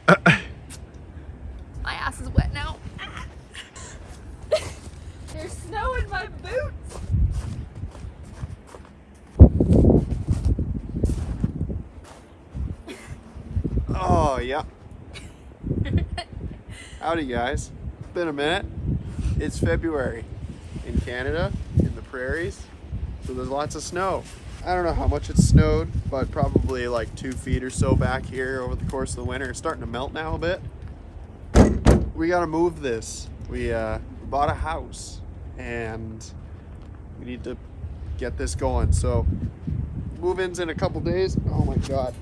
My ass is wet now. There's snow in my boots. Oh, yeah. Howdy, guys. Been a minute. It's February in Canada, in the prairies, so there's lots of snow. I don't know how much it's snowed, but probably like 2 feet or so back here over the course of the winter. It's starting to melt now a bit. We gotta move this. We bought a house and we need to get this going. So move-in's in a couple days. Oh my God.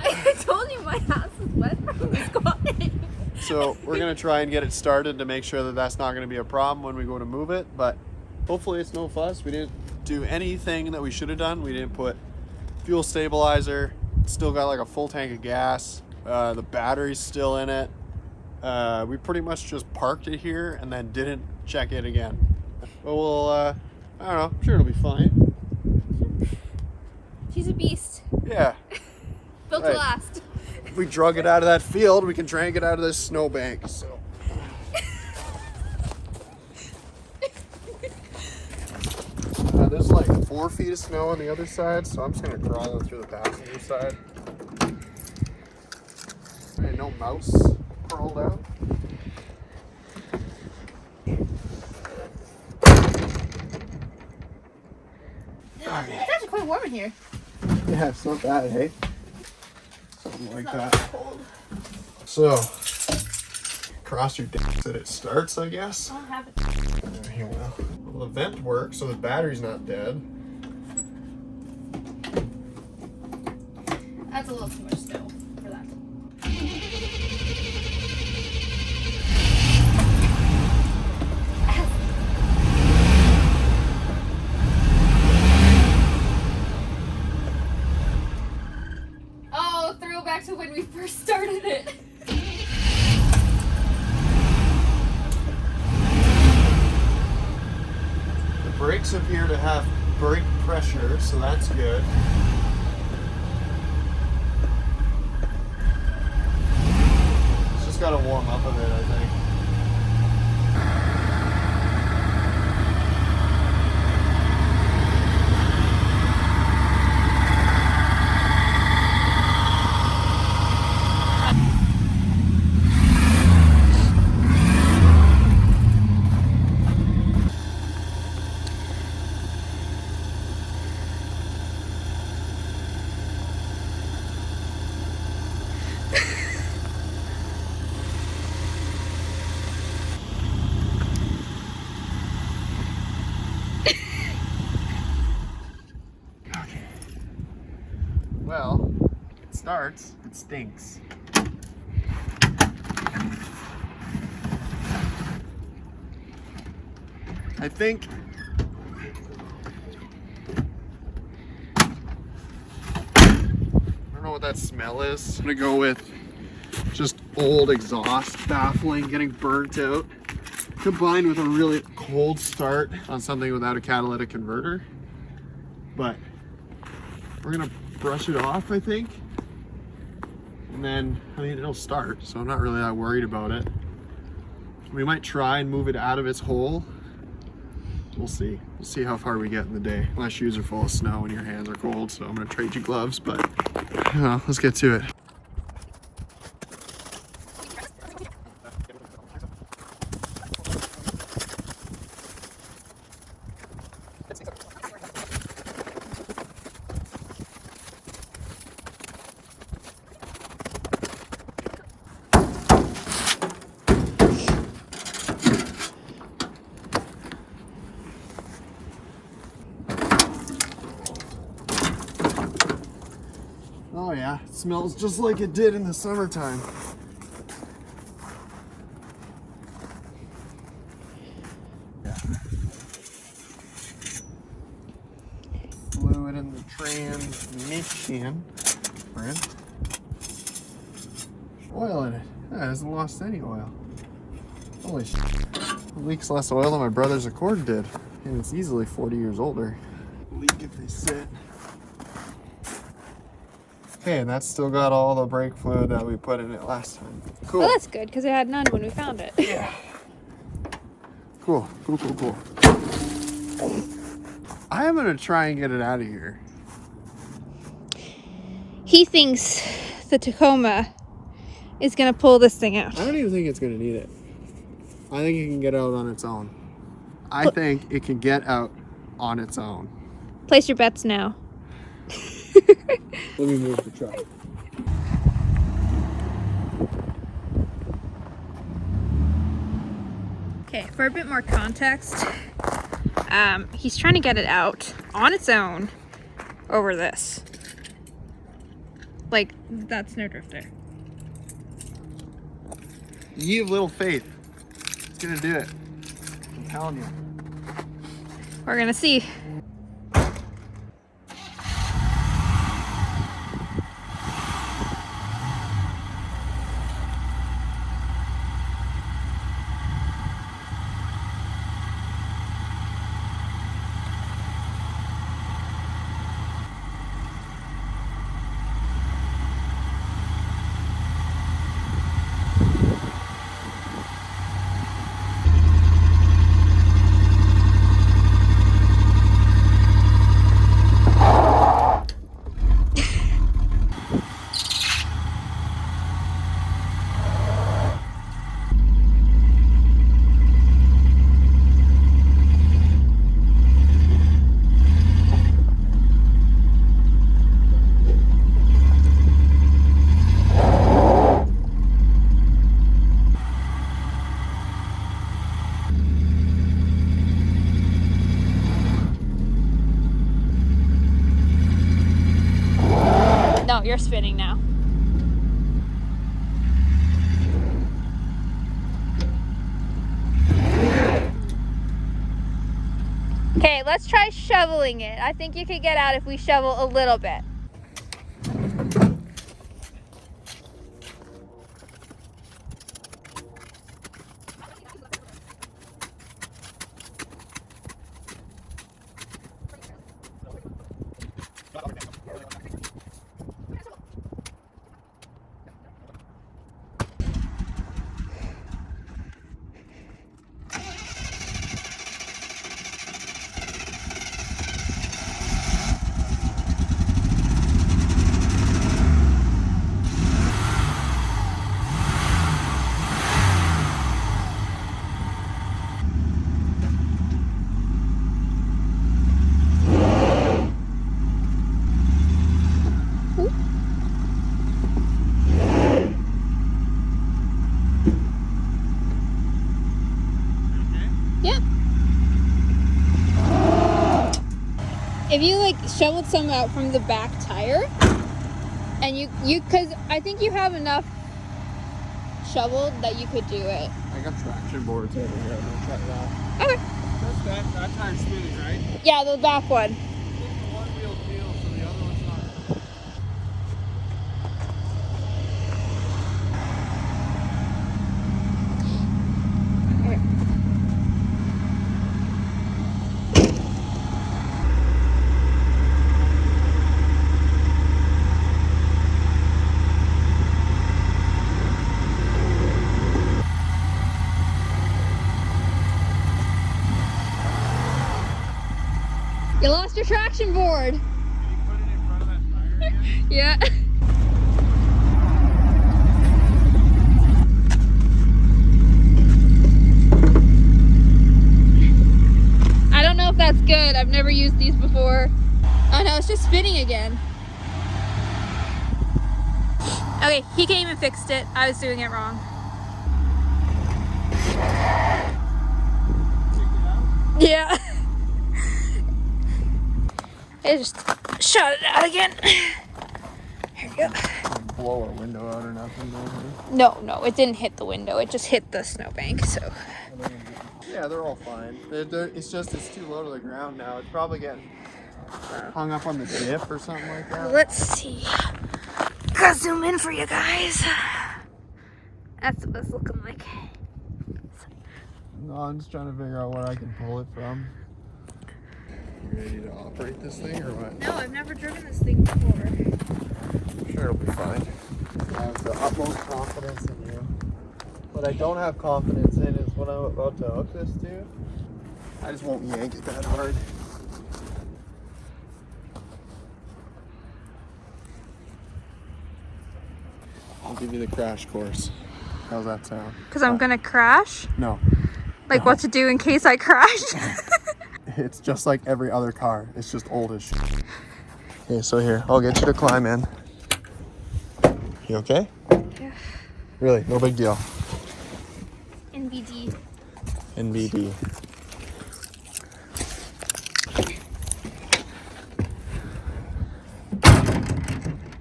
I told you my ass is wet from the squatting. So we're gonna try and get it started to make sure that that's not gonna be a problem when we go to move it, but hopefully it's no fuss. We didn't do anything that we should have done. We didn't put fuel stabilizer. Still got like a full tank of gas. The battery's still in it. We pretty much just parked it here and then didn't check it again. But we'll, I don't know, I'm sure it'll be fine. She's a beast. Yeah. Built Right. to last. If we drug it out of that field, we can drag it out of this snowbank. So. There's like 4 feet of snow on the other side, so I'm just gonna crawl in through the passenger side. Hey, no mouse crawled out. Okay. It's actually quite warm in here. Yeah, it's not bad, hey? Something like It's that. not cold. So, cross your dicks that it starts, I guess. I don't have it. There you will. Well, the vent works, so the battery's not dead. That's a little too much snow for that. Oh, throwback to when we first started it. The brakes appear to have brake pressure, so that's good. It's just got to warm up a bit, I think. Well, it starts, it stinks. I think I don't know what that smell is. I'm gonna go with just old exhaust baffling getting burnt out, combined with a really cold start on something without a catalytic converter. But we're gonna brush it off, I think, and then I mean it'll start, so I'm not really that worried about it. We might try and move it out of its hole. We'll see. We'll see how far we get in the day. My shoes are full of snow and your hands are cold, so I'm gonna trade you gloves, but let's get to it. Oh yeah, it smells just like it did in the summertime. Yeah. Fluid in the transmission. Friend. Oil in it. Yeah, it hasn't lost any oil. Holy shit. It leaks less oil than my brother's Accord did. And it's easily 40 years older. Leak if they sit. Okay, and that's still got all the brake fluid that we put in it last time. Cool. Well, that's good because it had none when we found it. Yeah. Cool. I am gonna try and get it out of here. He thinks the Tacoma is gonna pull this thing out. I don't even think it's gonna need it. I think it can get out on its own. I think it can get out on its own. Place your bets now. Let me move the truck. Okay, for a bit more context, he's trying to get it out on its own over this. Like, that Snowdrifter. You have little faith. It's gonna do it. I'm telling you. We're gonna see. No, you're spinning now. Okay, let's try shoveling it. I think you could get out if we shovel a little bit. If you like shoveled some out from the back tire, and you cause I think you have enough shoveled that you could do it. I got traction boards over here. I'm gonna try that. Okay. That tire's spinning, right? Yeah, the back one. I think the one wheel feels, so the other one's not. You lost your traction board. Can you put it in front of that tire again? Yeah. I don't know if that's good. I've never used these before. Oh no, it's just spinning again. Okay, he came and fixed it. I was doing it wrong. Yeah. I just shot it out again. Here we go. Blow a window out or nothing, No, it didn't hit the window. It just hit the snowbank, so. Yeah, they're all fine. It's just it's too low to the ground now. It's probably getting hung up on the dip or something like that. Let's see. Gotta zoom in for you guys. That's what it's looking like. No, I'm just trying to figure out where I can pull it from. You ready to operate this thing or what? No, I've never driven this thing before. Sure. it'll be fine. I have the utmost confidence in you. What I don't have confidence in is what I'm about to hook this to. I just won't yank it that hard. I'll give you the crash course. How's that sound? Because I'm gonna crash? No. Like what to do in case I crash? It's just like every other car. It's just old as shit. Okay, so here, I'll get you to climb in. You okay? Yeah. Really, no big deal. NBD. NBD.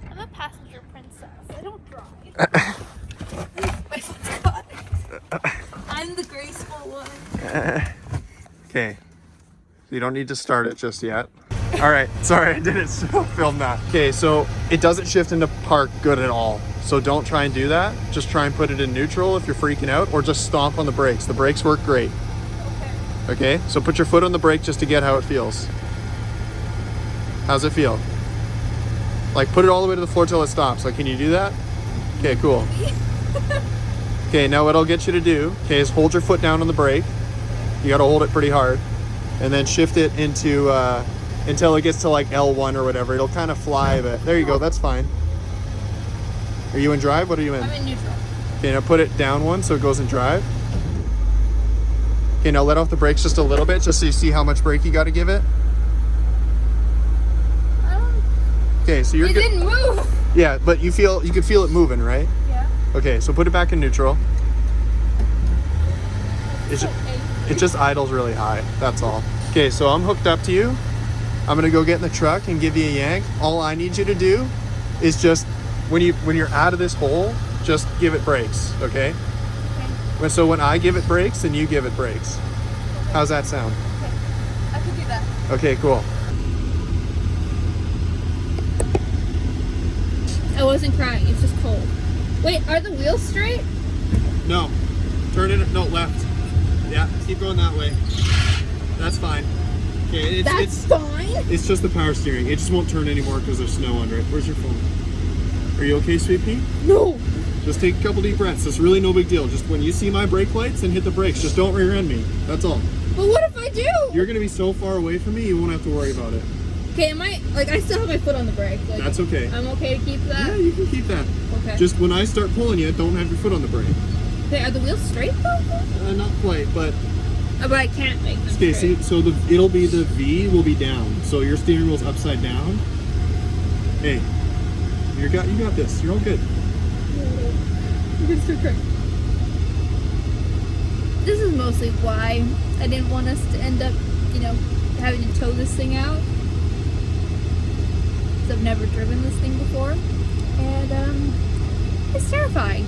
I'm a passenger princess. I don't drive. My foot's caught. I'm the graceful one. Okay. You don't need to start it just yet. All right, sorry, I didn't film that. Okay, so it doesn't shift into park good at all. So don't try and do that. Just try and put it in neutral if you're freaking out, or just stomp on the brakes. The brakes work great. Okay, so put your foot on the brake just to get how it feels. How's it feel? Like put it all the way to the floor till it stops. Like, can you do that? Okay, cool. Okay, now what I'll get you to do, okay, is hold your foot down on the brake. You gotta hold it pretty hard. And then shift it into, until it gets to like L1 or whatever. It'll kind of fly, but there you go, that's fine. Are you in drive? What are you in? I'm in neutral. Okay, now put it down one so it goes in drive. Okay, now let off the brakes just a little bit, just so you see how much brake you gotta give it. Okay, so you're good. It didn't move. Yeah, but you can feel it moving, right? Yeah. Okay, so put it back in neutral. It just idles really high, that's all. Okay, so I'm hooked up to you. I'm gonna go get in the truck and give you a yank. All I need you to do is just, when you're out of this hole, just give it brakes, okay? Okay. So when I give it brakes, then you give it brakes. Okay. How's that sound? Okay, I can do that. Okay, cool. I wasn't crying, it's just cold. Wait, are the wheels straight? No, no, left. Yeah, keep going that way. That's fine. Okay, it's fine? It's just the power steering. It just won't turn anymore because there's snow under it. Where's your phone? Are you okay, Sweet Pea? No. Just take a couple deep breaths. It's really no big deal. Just when you see my brake lights, and hit the brakes. Just don't rear end me. That's all. But what if I do? You're gonna be so far away from me, you won't have to worry about it. Okay, I still have my foot on the brake. Like, that's okay. I'm okay to keep that? Yeah, you can keep that. Okay. Just when I start pulling you, don't have your foot on the brake. Okay, are the wheels straight though? Not quite, but... But I can't make them okay, straight. so it'll be the V will be down. So your steering wheel's upside down. Hey, you got this. You're all good. You can still cry. This is mostly why I didn't want us to end up, having to tow this thing out. Because I've never driven this thing before. And, it's terrifying.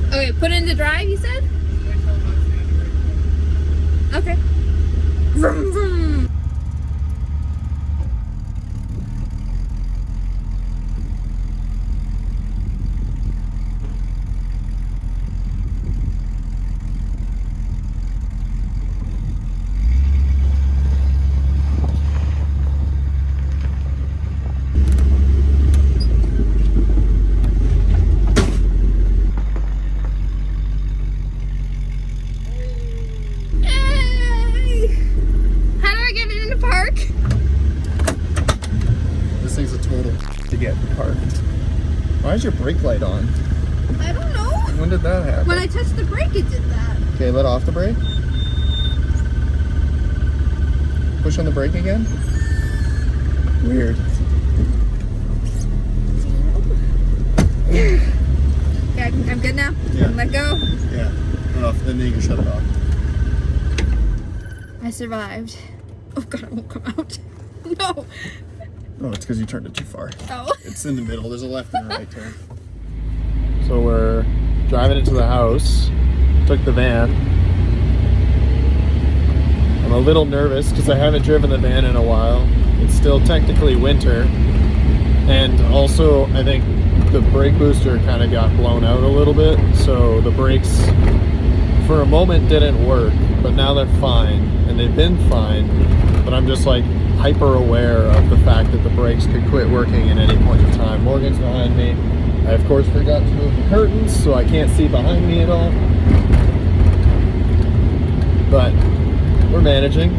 Okay, put it into drive, you said? Okay. Vroom, vroom. Why is your brake light on? I don't know. When did that happen? When I touched the brake, it did that. Okay, let off the brake. Push on the brake again. Weird. Yeah, I'm good now. Yeah. Let go. Yeah. Turn off. Then you can shut it off. I survived. Oh god, it won't come out. No. Oh, it's because you turned it too far. Oh. It's in the middle. There's a left and a right turn. So we're driving into the house. Took the van. I'm a little nervous because I haven't driven the van in a while. It's still technically winter. And also, I think the brake booster kind of got blown out a little bit. So the brakes, for a moment, didn't work. But now they're fine. And they've been fine. But I'm just like hyper aware of the fact that the brakes could quit working at any point in time. Morgan's behind me. I, of course, forgot to move the curtains, so I can't see behind me at all. But we're managing.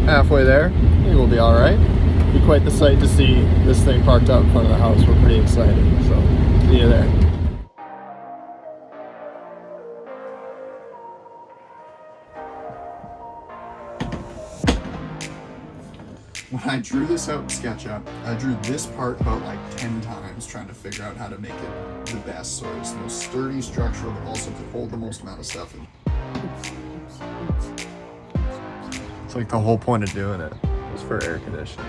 Halfway there. I think we'll be all right. Be quite the sight to see this thing parked out in front of the house. We're pretty excited. So, see you there. When I drew this out in SketchUp, I drew this part about like 10 times trying to figure out how to make it the best so it's the most sturdy structure but also could hold the most amount of stuff in. It's like the whole point of doing it was for air conditioning.